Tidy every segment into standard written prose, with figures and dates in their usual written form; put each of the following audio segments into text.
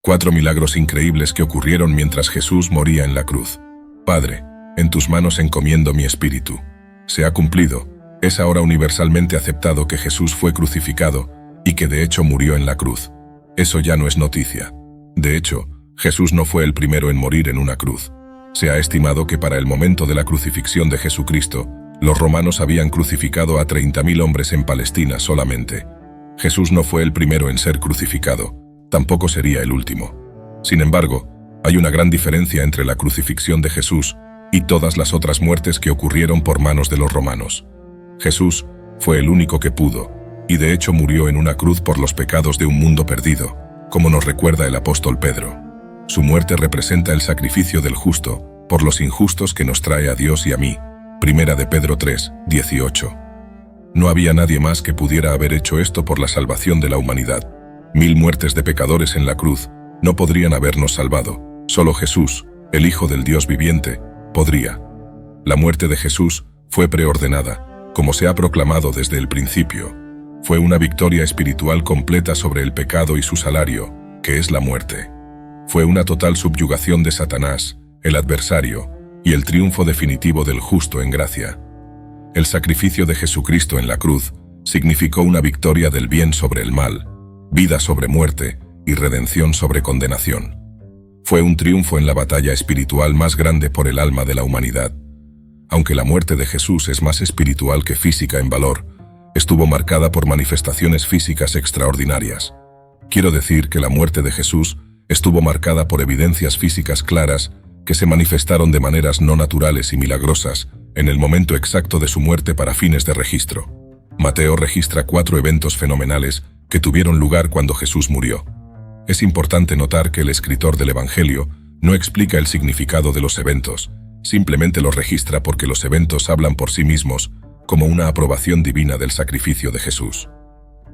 4 milagros increíbles que ocurrieron mientras Jesús moría en la cruz. Padre, en tus manos encomiendo mi espíritu. Se ha cumplido. Es ahora universalmente aceptado que Jesús fue crucificado y que de hecho murió en la cruz. Eso ya no es noticia. De hecho, Jesús no fue el primero en morir en una cruz. Se ha estimado que para el momento de la crucifixión de Jesucristo, los romanos habían crucificado a 30.000 hombres en Palestina solamente. Jesús no fue el primero en ser crucificado, tampoco sería el último. Sin embargo, hay una gran diferencia entre la crucifixión de Jesús y todas las otras muertes que ocurrieron por manos de los romanos. Jesús fue el único que pudo, y de hecho murió en una cruz por los pecados de un mundo perdido, como nos recuerda el apóstol Pedro. Su muerte representa el sacrificio del justo por los injustos que nos trae a Dios y a mí. Primera de Pedro 3, 18. No había nadie más que pudiera haber hecho esto por la salvación de la humanidad. 1000 muertes de pecadores en la cruz no podrían habernos salvado. Solo Jesús, el Hijo del Dios viviente, podría. La muerte de Jesús fue preordenada, como se ha proclamado desde el principio. Fue una victoria espiritual completa sobre el pecado y su salario, que es la muerte. Fue una total subyugación de Satanás, el adversario, y el triunfo definitivo del justo en gracia. El sacrificio de Jesucristo en la cruz significó una victoria del bien sobre el mal, vida sobre muerte y redención sobre condenación. Fue un triunfo en la batalla espiritual más grande por el alma de la humanidad. Aunque la muerte de Jesús es más espiritual que física en valor, estuvo marcada por manifestaciones físicas extraordinarias. Quiero decir que la muerte de Jesús estuvo marcada por evidencias físicas claras que se manifestaron de maneras no naturales y milagrosas en el momento exacto de su muerte para fines de registro. Mateo registra 4 eventos fenomenales que tuvieron lugar cuando Jesús murió. Es importante notar que el escritor del Evangelio no explica el significado de los eventos, simplemente los registra porque los eventos hablan por sí mismos como una aprobación divina del sacrificio de Jesús.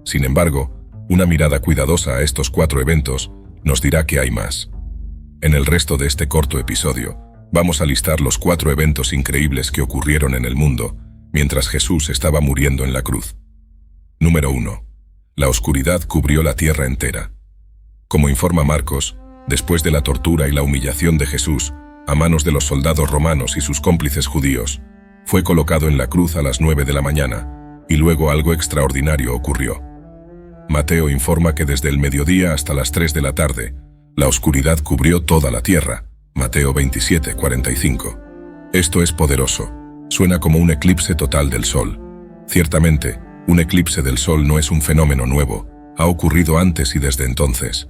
Sin embargo, una mirada cuidadosa a estos 4 eventos nos dirá que hay más. En el resto de este corto episodio, vamos a listar los 4 eventos increíbles que ocurrieron en el mundo mientras Jesús estaba muriendo en la cruz. Número 1. La oscuridad cubrió la tierra entera. Como informa Marcos, después de la tortura y la humillación de Jesús a manos de los soldados romanos y sus cómplices judíos, fue colocado en la cruz a las 9 de la mañana, y luego algo extraordinario ocurrió. Mateo informa que desde el mediodía hasta las 3 de la tarde, la oscuridad cubrió toda la tierra. Mateo 27, 45. Esto es poderoso. Suena como un eclipse total del sol. Ciertamente, un eclipse del sol no es un fenómeno nuevo, ha ocurrido antes y desde entonces.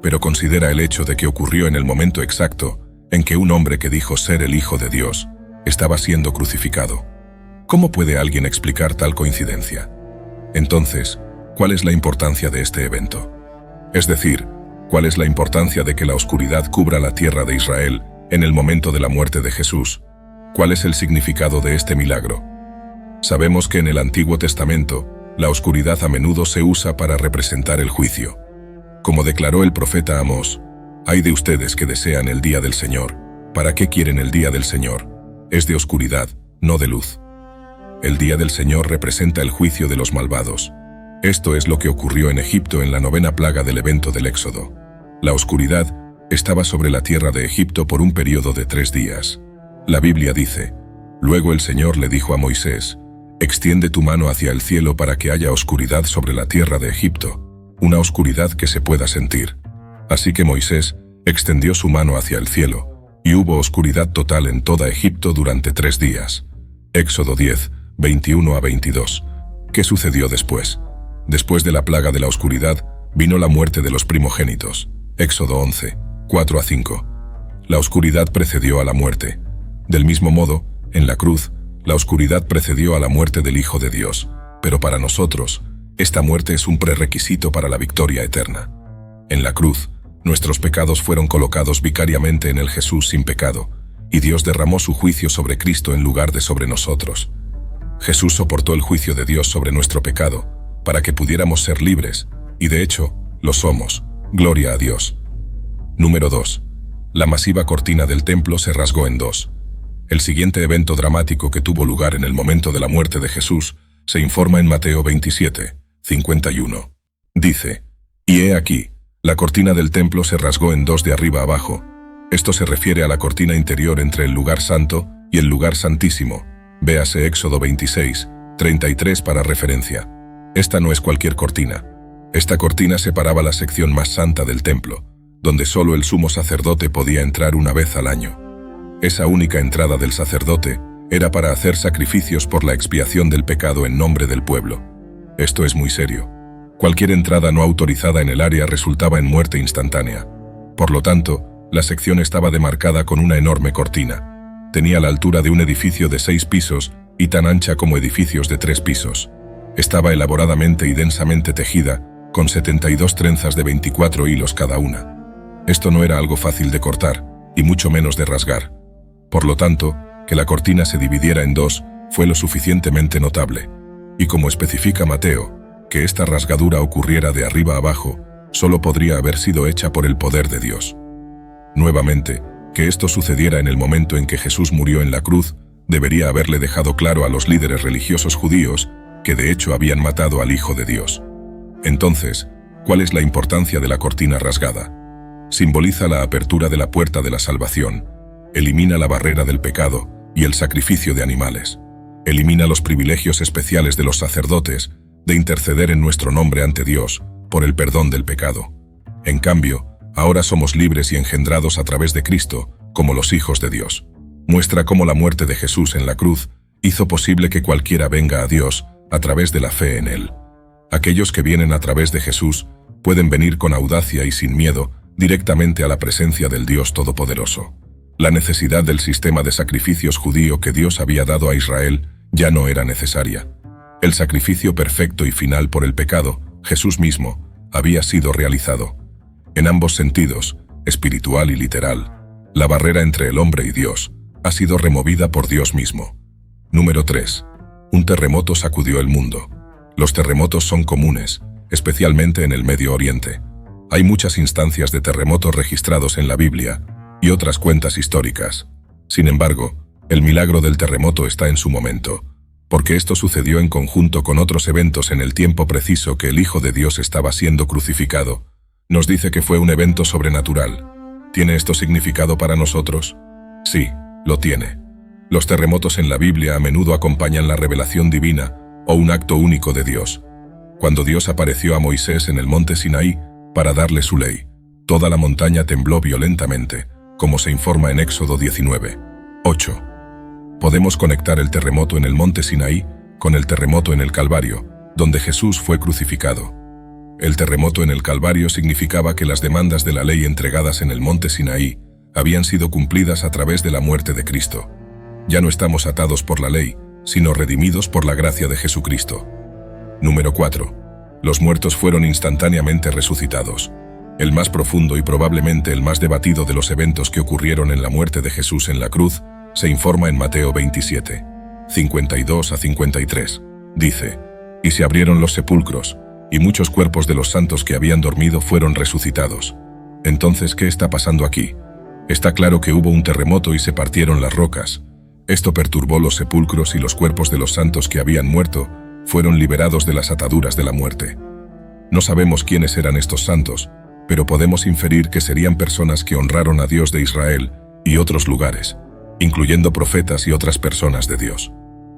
Pero considera el hecho de que ocurrió en el momento exacto en que un hombre que dijo ser el Hijo de Dios estaba siendo crucificado. ¿Cómo puede alguien explicar tal coincidencia? Entonces, ¿cuál es la importancia de este evento? Es decir, ¿cuál es la importancia de que la oscuridad cubra la tierra de Israel en el momento de la muerte de Jesús? ¿Cuál es el significado de este milagro? Sabemos que en el Antiguo Testamento, la oscuridad a menudo se usa para representar el juicio. Como declaró el profeta Amós, «Ay de ustedes que desean el día del Señor. ¿Para qué quieren el día del Señor? Es de oscuridad, no de luz». El día del Señor representa el juicio de los malvados. Esto es lo que ocurrió en Egipto en la 9ª plaga del evento del Éxodo. La oscuridad estaba sobre la tierra de Egipto por un periodo de 3 días. La Biblia dice, «Luego el Señor le dijo a Moisés, extiende tu mano hacia el cielo para que haya oscuridad sobre la tierra de Egipto, una oscuridad que se pueda sentir». Así que Moisés extendió su mano hacia el cielo, y hubo oscuridad total en toda Egipto durante 3 días. Éxodo 10, 21 a 22. ¿Qué sucedió después? Después de la plaga de la oscuridad, vino la muerte de los primogénitos. Éxodo 11, 4 a 5. La oscuridad precedió a la muerte. Del mismo modo, en la cruz, la oscuridad precedió a la muerte del Hijo de Dios, pero para nosotros, esta muerte es un prerequisito para la victoria eterna. En la cruz, nuestros pecados fueron colocados vicariamente en el Jesús sin pecado, y Dios derramó su juicio sobre Cristo en lugar de sobre nosotros. Jesús soportó el juicio de Dios sobre nuestro pecado, para que pudiéramos ser libres, y de hecho, lo somos. Gloria a Dios. Número 2. La masiva cortina del templo se rasgó en 2. El siguiente evento dramático que tuvo lugar en el momento de la muerte de Jesús se informa en Mateo 27, 51. Dice, «Y he aquí, La cortina del templo se rasgó en dos de arriba abajo. Esto se refiere a la cortina interior entre el lugar santo y el lugar santísimo. Véase Éxodo 26, 33 para referencia. Esta no es cualquier cortina. Esta cortina separaba la sección más santa del templo, donde solo el sumo sacerdote podía entrar una vez al año. Esa única entrada del sacerdote era para hacer sacrificios por la expiación del pecado en nombre del pueblo. Esto es muy serio. Cualquier entrada no autorizada en el área resultaba en muerte instantánea. Por lo tanto, la sección estaba demarcada con una enorme cortina. Tenía la altura de un edificio de 6 pisos y tan ancha como edificios de 3 pisos. Estaba elaboradamente y densamente tejida, con 72 trenzas de 24 hilos cada una. Esto no era algo fácil de cortar, y mucho menos de rasgar. Por lo tanto, que la cortina se dividiera en dos fue lo suficientemente notable. Y como especifica Mateo, que esta rasgadura ocurriera de arriba abajo, solo podría haber sido hecha por el poder de Dios. Nuevamente, que esto sucediera en el momento en que Jesús murió en la cruz, debería haberle dejado claro a los líderes religiosos judíos que de hecho habían matado al Hijo de Dios. Entonces, ¿cuál es la importancia de la cortina rasgada? Simboliza la apertura de la puerta de la salvación, elimina la barrera del pecado y el sacrificio de animales, elimina los privilegios especiales de los sacerdotes de interceder en nuestro nombre ante Dios por el perdón del pecado. En cambio, ahora somos libres y engendrados a través de Cristo como los hijos de Dios. Muestra cómo la muerte de Jesús en la cruz hizo posible que cualquiera venga a Dios a través de la fe en Él. Aquellos que vienen a través de Jesús pueden venir con audacia y sin miedo directamente a la presencia del Dios Todopoderoso. La necesidad del sistema de sacrificios judío que Dios había dado a Israel ya no era necesaria. El sacrificio perfecto y final por el pecado, Jesús mismo, había sido realizado. En ambos sentidos, espiritual y literal, la barrera entre el hombre y Dios ha sido removida por Dios mismo. Número 3. Un terremoto sacudió el mundo. Los terremotos son comunes, especialmente en el Medio Oriente. Hay muchas instancias de terremotos registrados en la Biblia y otras cuentas históricas. Sin embargo, el milagro del terremoto está en su momento, porque esto sucedió en conjunto con otros eventos en el tiempo preciso que el Hijo de Dios estaba siendo crucificado. Nos dice que fue un evento sobrenatural. ¿Tiene esto significado para nosotros? Sí, lo tiene. Los terremotos en la Biblia a menudo acompañan la revelación divina o un acto único de Dios. Cuando Dios apareció a Moisés en el monte Sinaí para darle su ley, toda la montaña tembló violentamente, como se informa en Éxodo 19, 8. Podemos conectar el terremoto en el monte Sinaí con el terremoto en el Calvario, donde Jesús fue crucificado. El terremoto en el Calvario significaba que las demandas de la ley entregadas en el monte Sinaí habían sido cumplidas a través de la muerte de Cristo. Ya no estamos atados por la ley, sino redimidos por la gracia de Jesucristo. Número 4. Los muertos fueron instantáneamente resucitados. El más profundo y probablemente el más debatido de los eventos que ocurrieron en la muerte de Jesús en la cruz se informa en Mateo 27, 52 a 53. Dice: «Y se abrieron los sepulcros, y muchos cuerpos de los santos que habían dormido fueron resucitados». Entonces, ¿qué está pasando aquí? Está claro que hubo un terremoto y se partieron las rocas. Esto perturbó los sepulcros y los cuerpos de los santos que habían muerto fueron liberados de las ataduras de la muerte. No sabemos quiénes eran estos santos, pero podemos inferir que serían personas que honraron a Dios de Israel y otros lugares, incluyendo profetas y otras personas de Dios.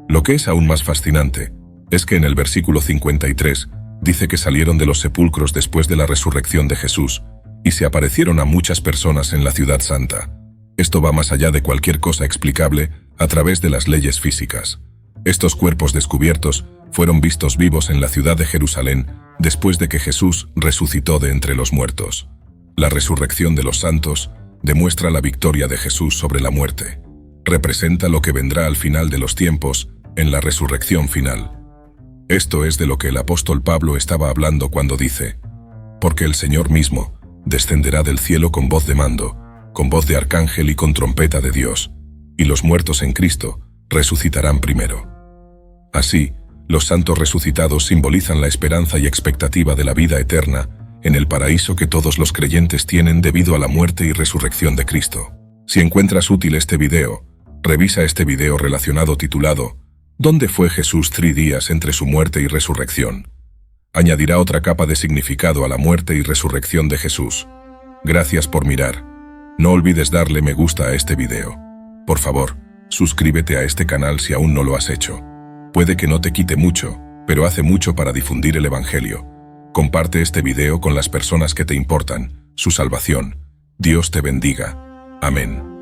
Lo que es aún más fascinante es que en el versículo 53 dice que salieron de los sepulcros después de la resurrección de Jesús y se aparecieron a muchas personas en la ciudad santa. Esto va más allá de cualquier cosa explicable a través de las leyes físicas. Estos cuerpos descubiertos fueron vistos vivos en la ciudad de Jerusalén después de que Jesús resucitó de entre los muertos. La resurrección de los santos demuestra la victoria de Jesús sobre la muerte. Representa lo que vendrá al final de los tiempos, en la resurrección final. Esto es de lo que el apóstol Pablo estaba hablando cuando dice: «Porque el Señor mismo descenderá del cielo con voz de mando, con voz de arcángel y con trompeta de Dios, y los muertos en Cristo resucitarán primero». Así, los santos resucitados simbolizan la esperanza y expectativa de la vida eterna en el paraíso que todos los creyentes tienen debido a la muerte y resurrección de Cristo. Si encuentras útil este video, revisa este video relacionado titulado «¿Dónde fue Jesús 3 días entre su muerte y resurrección?». añadirá otra capa de significado a la muerte y resurrección de Jesús. Gracias por mirar. No olvides darle me gusta a este video. Por favor, suscríbete a este canal si aún no lo has hecho. Puede que no te quite mucho, pero hace mucho para difundir el Evangelio. Comparte este video con las personas que te importan, su salvación. Dios te bendiga. Amén.